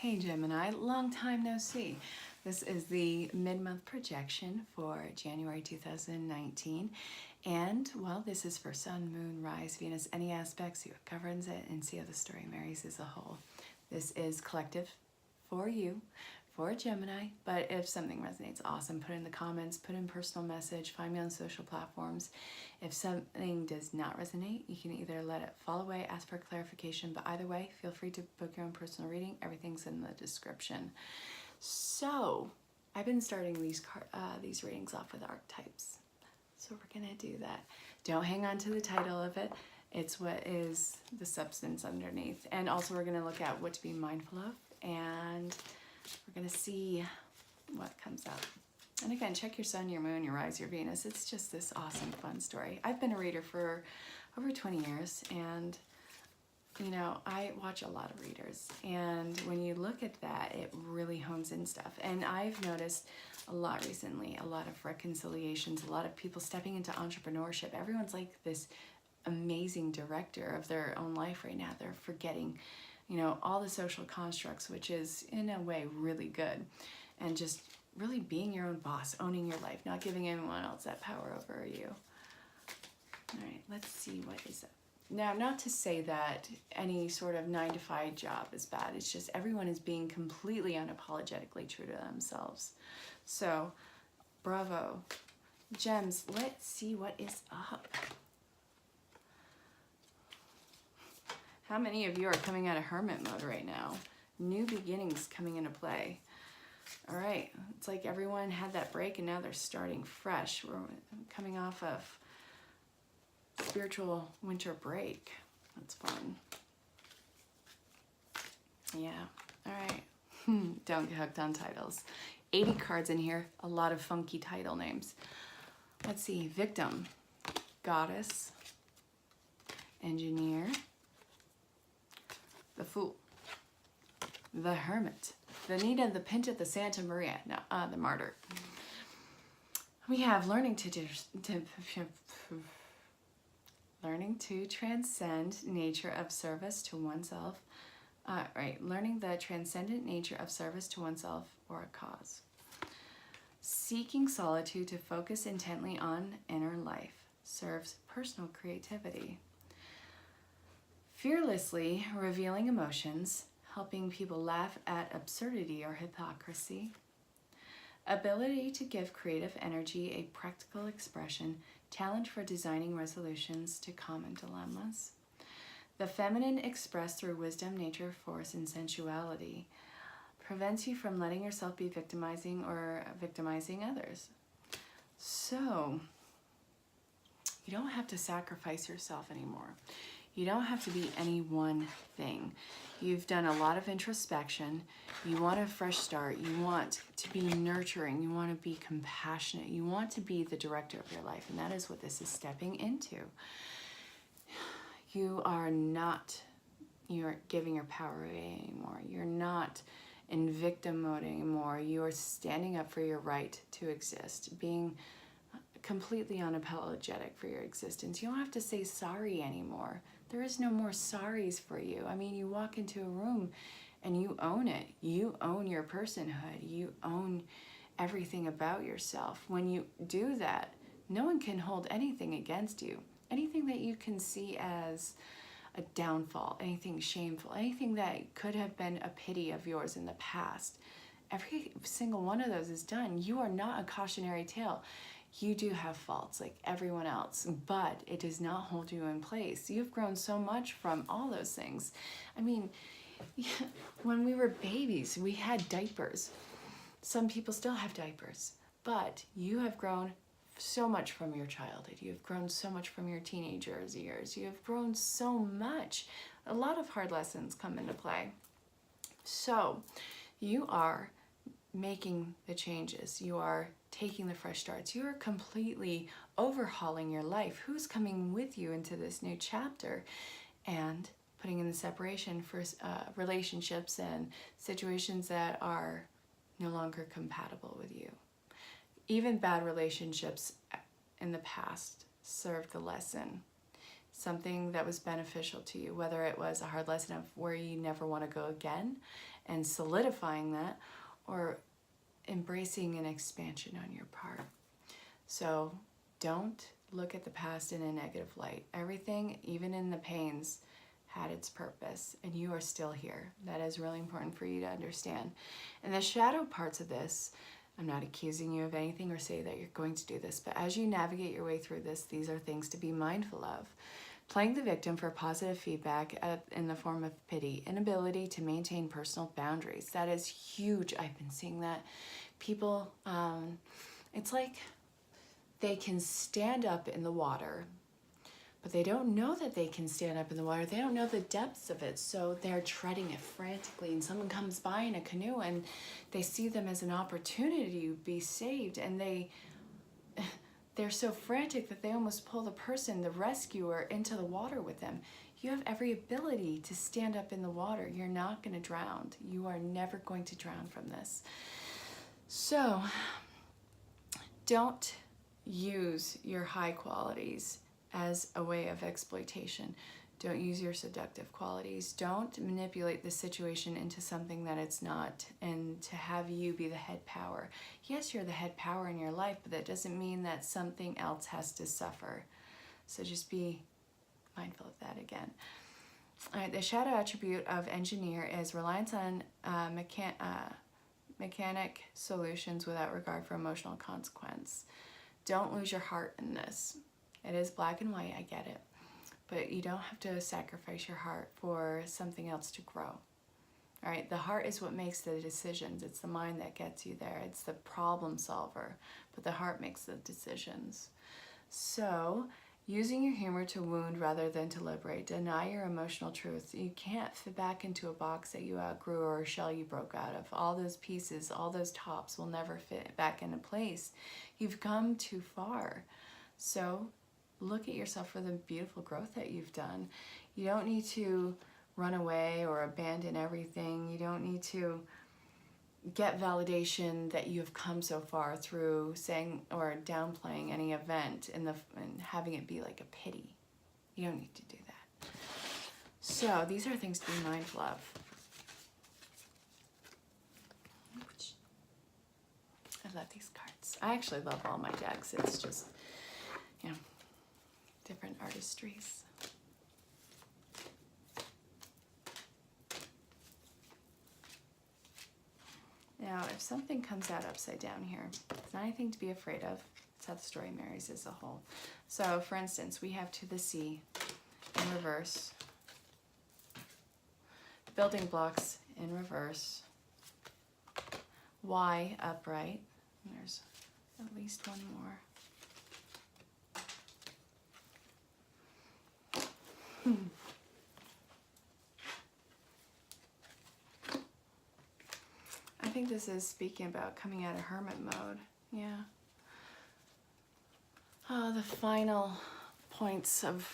Hey Gemini, long time no see. This is the mid-month projection for January 2019. And, well, this is for Sun, Moon, Rise, Venus, any aspects, see what governs it, and see how the story marries as a whole. This is collective for you, for Gemini, but if something resonates, awesome. Put it in the comments, put in personal message, find me on social platforms. If something does not resonate, you can either let it fall away, ask for clarification, but either way, feel free to book your own personal reading. Everything's in the description. So, I've been starting these readings off with archetypes. So we're gonna do that. Don't hang on to the title of it. It's what is the substance underneath. And also we're gonna look at what to be mindful of, and we're gonna see what comes up. And again, check your sun, your moon, your rise, your Venus. It's just this awesome, fun story. I've been a reader for over 20 years, and you know, I watch a lot of readers. And when you look at that, it really hones in stuff. And I've noticed a lot recently, a lot of reconciliations, a lot of people stepping into entrepreneurship. Everyone's like this amazing director of their own life right now. They're forgetting, you know, all the social constructs, which is in a way really good. And just really being your own boss, owning your life, not giving anyone else that power over you. All right, let's see what is up. Now, not to say that any sort of 9-to-5 job is bad. It's just everyone is being completely unapologetically true to themselves. So, bravo. Gems, let's see what is up. How many of you are coming out of hermit mode right now? New beginnings coming into play. All right, it's like everyone had that break and now they're starting fresh. We're coming off of spiritual winter break. That's fun. Yeah, all right. Don't get hooked on titles. 80 cards in here, a lot of funky title names. Let's see, victim, goddess, engineer, the fool, the hermit, the Nina, the Pinta, the Santa Maria, no, the martyr. We have learning to transcend nature of service to oneself. Learning the transcendent nature of service to oneself or a cause. Seeking solitude to focus intently on inner life serves personal creativity. Fearlessly revealing emotions, helping people laugh at absurdity or hypocrisy. Ability to give creative energy a practical expression, talent for designing resolutions to common dilemmas. The feminine expressed through wisdom, nature, force, and sensuality. Prevents you from letting yourself be victimizing or victimizing others. So, you don't have to sacrifice yourself anymore. You don't have to be any one thing. You've done a lot of introspection. You want a fresh start. You want to be nurturing. You want to be compassionate. You want to be the director of your life. And that is what this is stepping into. You're giving your power away anymore. You're not in victim mode anymore. You are standing up for your right to exist, being completely unapologetic for your existence. You don't have to say sorry anymore. There is no more sorries for you. I mean, you walk into a room and you own it. You own your personhood. You own everything about yourself. When you do that, no one can hold anything against you. Anything that you can see as a downfall, anything shameful, anything that could have been a pity of yours in the past, every single one of those is done. You are not a cautionary tale. You do have faults like everyone else, but it does not hold you in place. You've grown so much from all those things. I mean, when we were babies, we had diapers. Some people still have diapers, but you have grown so much from your childhood. You've grown so much from your teenagers years. You have grown so much. A lot of hard lessons come into play. So you are making the changes. You are taking the fresh starts. You are completely overhauling your life. Who's coming with you into this new chapter? And putting in the separation for relationships and situations that are no longer compatible with you. Even bad relationships in the past served the lesson. something that was beneficial to you, whether it was a hard lesson of where you never want to go again and solidifying that, or embracing an expansion on your part. So don't look at the past in a negative light. Everything, even in the pains, had its purpose, and you are still here. That is really important for you to understand. And the shadow parts of this, I'm not accusing you of anything or say that you're going to do this, but as you navigate your way through this, these are things to be mindful of. Playing the victim for positive feedback in the form of pity, inability to maintain personal boundaries. That is huge. I've been seeing that. People, it's like they can stand up in the water, but they don't know that they can stand up in the water. They don't know the depths of it, so they're treading it frantically, and someone comes by in a canoe and they see them as an opportunity to be saved, and they're so frantic that they almost pull the person, the rescuer, into the water with them. You have every ability to stand up in the water. You're not going to drown. You are never going to drown from this. So don't use your high qualities as a way of exploitation. Don't use your seductive qualities. Don't manipulate the situation into something that it's not, and to have you be the head power. Yes, you're the head power in your life, but that doesn't mean that something else has to suffer. So just be mindful of that again. All right, the shadow attribute of engineer is reliance on mechanic solutions without regard for emotional consequence. Don't lose your heart in this. It is black and white, I get it. But you don't have to sacrifice your heart for something else to grow. All right, the heart is what makes the decisions. It's the mind that gets you there. It's the problem solver, but the heart makes the decisions. So, using your humor to wound rather than to liberate. Deny your emotional truth. You can't fit back into a box that you outgrew or a shell you broke out of. All those pieces, all those tops will never fit back into place. You've come too far. So, look at yourself for the beautiful growth that you've done. You don't need to run away or abandon everything. You don't need to get validation that you have come so far through saying or downplaying any event and having it be like a pity. You don't need to do that. So these are things to be mindful of. I love these cards. I actually love all my decks. It's just, you know, different artistries. Now, if something comes out upside down here, it's not anything to be afraid of. It's how the story marries as a whole. So, for instance, we have to the sea in reverse, building blocks in reverse, Y upright, and there's at least one more. I think this is speaking about coming out of hermit mode. Yeah. The final points of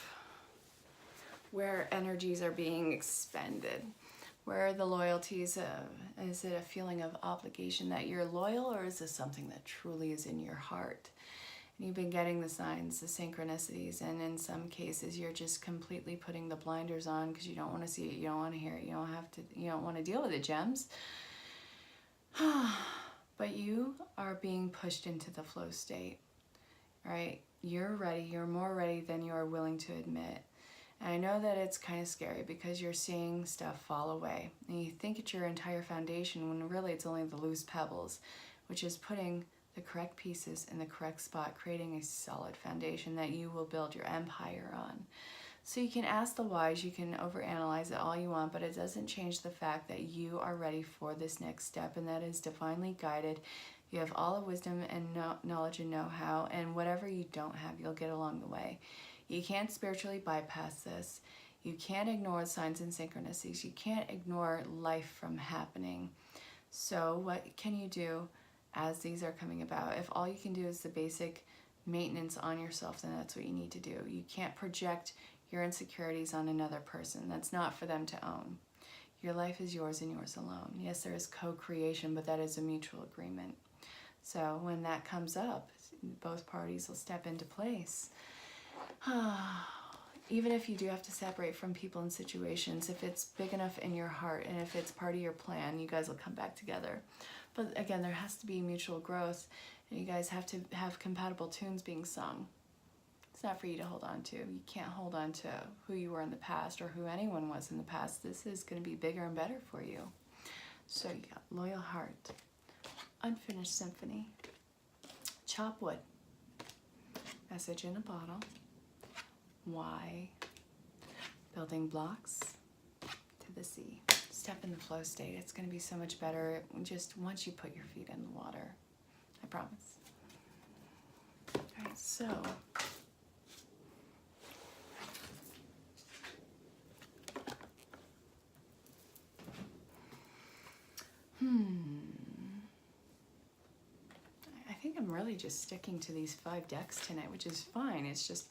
where energies are being expended. Where are the loyalties? Is it a feeling of obligation that you're loyal, or is this something that truly is in your heart? And you've been getting the signs, the synchronicities, and in some cases you're just completely putting the blinders on because you don't want to see it, you don't want to hear it, you don't want to deal with it, gems. But you are being pushed into the flow state, right? You're ready. You're more ready than you are willing to admit. And I know that it's kind of scary because you're seeing stuff fall away. And you think it's your entire foundation when really it's only the loose pebbles, which is putting the correct pieces in the correct spot, creating a solid foundation that you will build your empire on. So you can ask the whys, you can overanalyze it all you want, but it doesn't change the fact that you are ready for this next step, and that is divinely guided. You have all the wisdom and knowledge and know-how, and whatever you don't have, you'll get along the way. You can't spiritually bypass this. You can't ignore signs and synchronicities. You can't ignore life from happening. So what can you do as these are coming about? If all you can do is the basic maintenance on yourself, then that's what you need to do. You can't project your insecurities on another person. That's not for them to own. Your life is yours and yours alone. Yes, there is co-creation, but that is a mutual agreement. So when that comes up, both parties will step into place. even if you do have to separate from people and situations, if it's big enough in your heart and if it's part of your plan, you guys will come back together. But again, there has to be mutual growth, and you guys have to have compatible tunes being sung. It's not for you to hold on to. You can't hold on to who you were in the past or who anyone was in the past. This is going to be bigger and better for you. So you got loyal heart, unfinished symphony, chop wood, message in a bottle, why, building blocks to the sea. Step in the flow state. It's going to be so much better just once you put your feet in the water. I promise. All right, so I think I'm really just sticking to these 5 decks tonight, which is fine. It's just,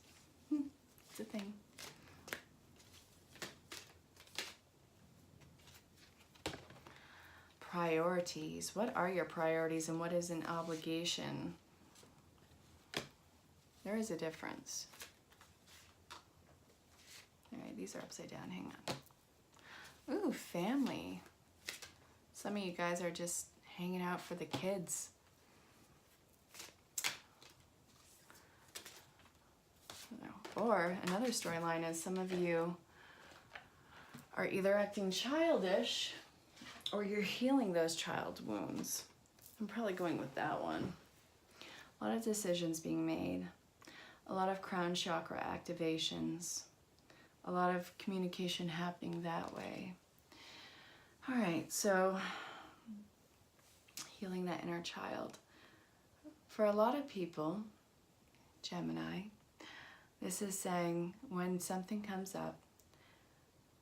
it's a thing. Priorities. What are your priorities and what is an obligation? There is a difference. All right, these are upside down. Hang on. Ooh, family. Some of you guys are just hanging out for the kids. Or another storyline is some of you are either acting childish or you're healing those child wounds. I'm probably going with that one. A lot of decisions being made, a lot of crown chakra activations, a lot of communication happening that way. All right, so healing that inner child. For a lot of people, Gemini, this is saying when something comes up,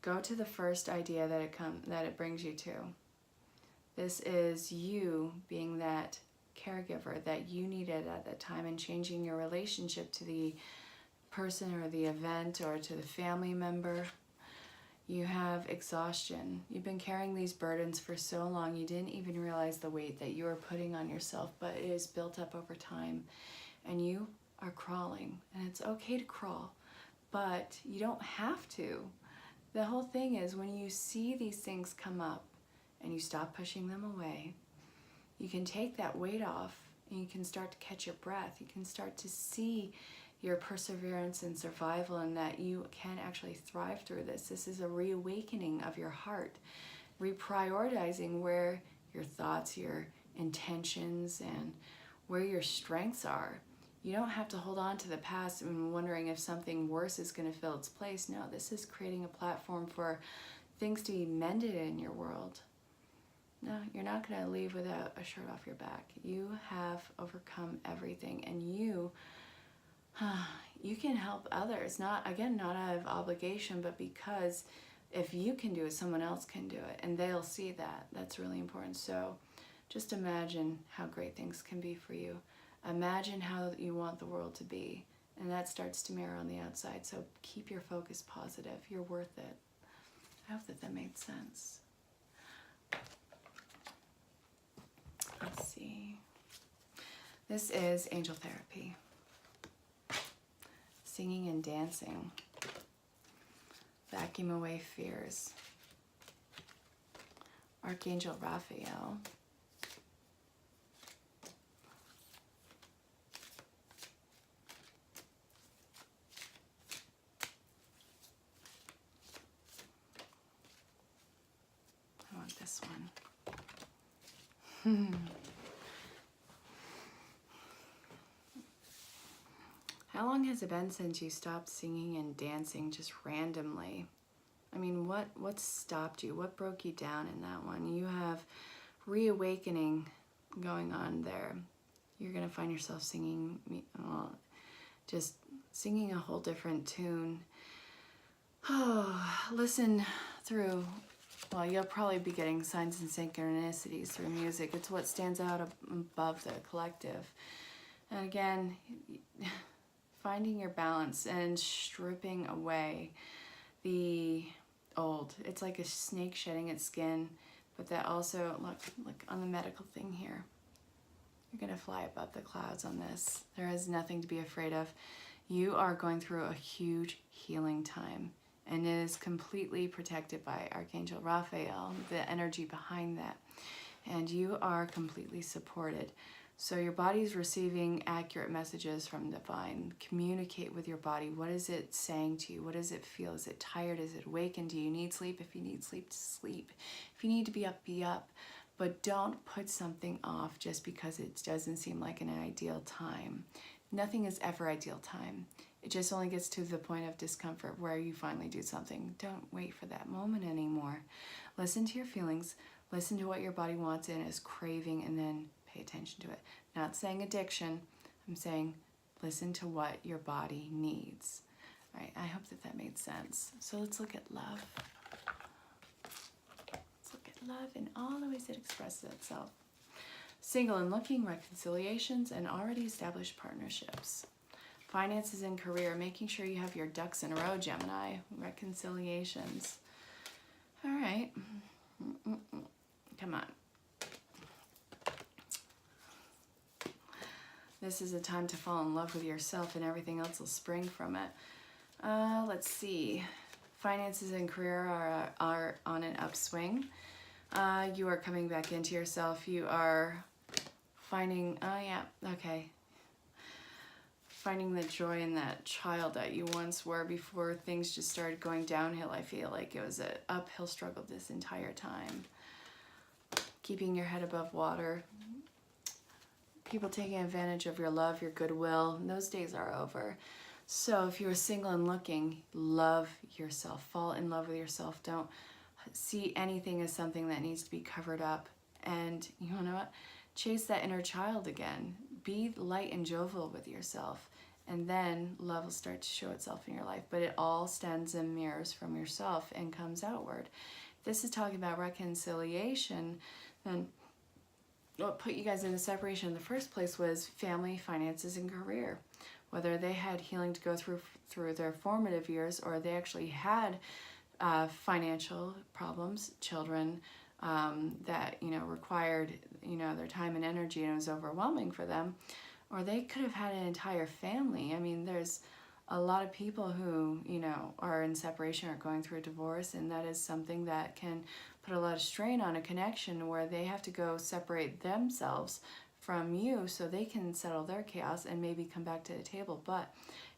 go to the first idea that it brings you to. This is you being that caregiver that you needed at that time and changing your relationship to the person or the event or to the family member. You have exhaustion. You've been carrying these burdens for so long you didn't even realize the weight that you were putting on yourself, but it is built up over time and you are crawling, and it's okay to crawl, but you don't have to. The whole thing is when you see these things come up and you stop pushing them away, you can take that weight off and you can start to catch your breath. You can start to see your perseverance and survival and that you can actually thrive through this. This is a reawakening of your heart, reprioritizing where your thoughts, your intentions, and where your strengths are. You don't have to hold on to the past and wondering if something worse is going to fill its place. No, this is creating a platform for things to be mended in your world. No, you're not going to leave without a shirt off your back. You have overcome everything, and you can help others. Not out of obligation, but because if you can do it, someone else can do it, and they'll see that. That's really important. So just imagine how great things can be for you. Imagine how you want the world to be, and that starts to mirror on the outside. So keep your focus positive. You're worth it. I hope that made sense. Let's see. This is angel therapy. Singing and dancing. Vacuum away fears. Archangel Raphael. I want this one. How long has it been since you stopped singing and dancing just randomly? I mean, what stopped you? What broke you down in that one? You have reawakening going on there. You're going to find yourself singing, just singing a whole different tune. Oh, listen through. Well, you'll probably be getting signs and synchronicities through music. It's what stands out above the collective. And again, finding your balance and stripping away the old. It's like a snake shedding its skin, but that also, look on the medical thing here. You're going to fly above the clouds on this. There is nothing to be afraid of. You are going through a huge healing time, and it is completely protected by Archangel Raphael, the energy behind that. And you are completely supported. So your body's receiving accurate messages from divine. Communicate with your body. What is it saying to you? What does it feel? Is it tired? Is it awake? And do you need sleep? If you need sleep, sleep. If you need to be up, be up. But don't put something off just because it doesn't seem like an ideal time. Nothing is ever ideal time. It just only gets to the point of discomfort where you finally do something. Don't wait for that moment anymore. Listen to your feelings. Listen to what your body wants and is craving, and then pay attention to it. Not saying addiction. I'm saying listen to what your body needs. All right, I hope that made sense. So let's look at love. Let's look at love in all the ways it expresses itself. Single and looking, reconciliations, and already established partnerships. Finances and career, making sure you have your ducks in a row, Gemini. Reconciliations. All right. Come on. This is a time to fall in love with yourself, and everything else will spring from it. Let's see. Finances and career are on an upswing. You are coming back into yourself. You are finding, finding the joy in that child that you once were before things just started going downhill. I feel like it was an uphill struggle this entire time. Keeping your head above water. People taking advantage of your love, your goodwill. Those days are over. So if you're single and looking, love yourself. Fall in love with yourself. Don't see anything as something that needs to be covered up. And you know what? Chase that inner child again. Be light and jovial with yourself. And then love will start to show itself in your life. But it all stands and mirrors from yourself and comes outward. If this is talking about reconciliation, then what put you guys in a separation in the first place was family, finances, and career. Whether they had healing to go through their formative years, or they actually had financial problems, children that required their time and energy, and it was overwhelming for them, or they could have had an entire family. I mean, there's a lot of people who are in separation or going through a divorce, and that is something that can put a lot of strain on a connection where they have to go separate themselves from you so they can settle their chaos and maybe come back to the table. But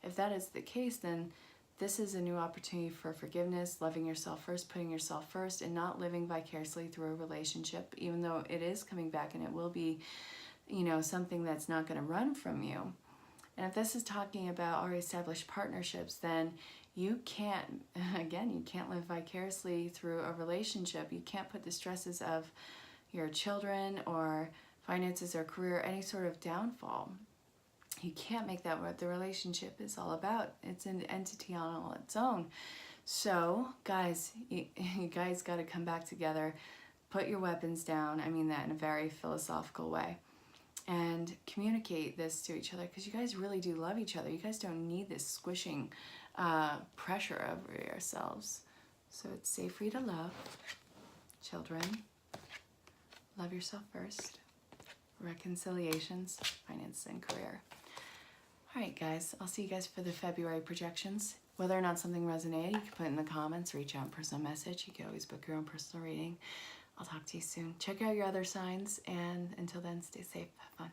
if that is the case, then this is a new opportunity for forgiveness, loving yourself first, putting yourself first, and not living vicariously through a relationship, even though it is coming back and it will be, something that's not going to run from you. And if this is talking about already established partnerships, then you can't live vicariously through a relationship. You can't put the stresses of your children or finances or career, any sort of downfall. You can't make that what the relationship is all about. It's an entity on all its own. So, guys, you guys got to come back together. Put your weapons down. I mean that in a very philosophical way. And communicate this to each other, because you guys really do love each other. You guys don't need this squishing pressure over yourselves. So it's safe for you to love. Children, love yourself first. Reconciliations, finance, and career. All right, guys, I'll see you guys for the February projections. Whether or not something resonated, you can put it in the comments, reach out in personal message. You can always book your own personal reading. I'll talk to you soon. Check out your other signs, and until then, stay safe, have fun.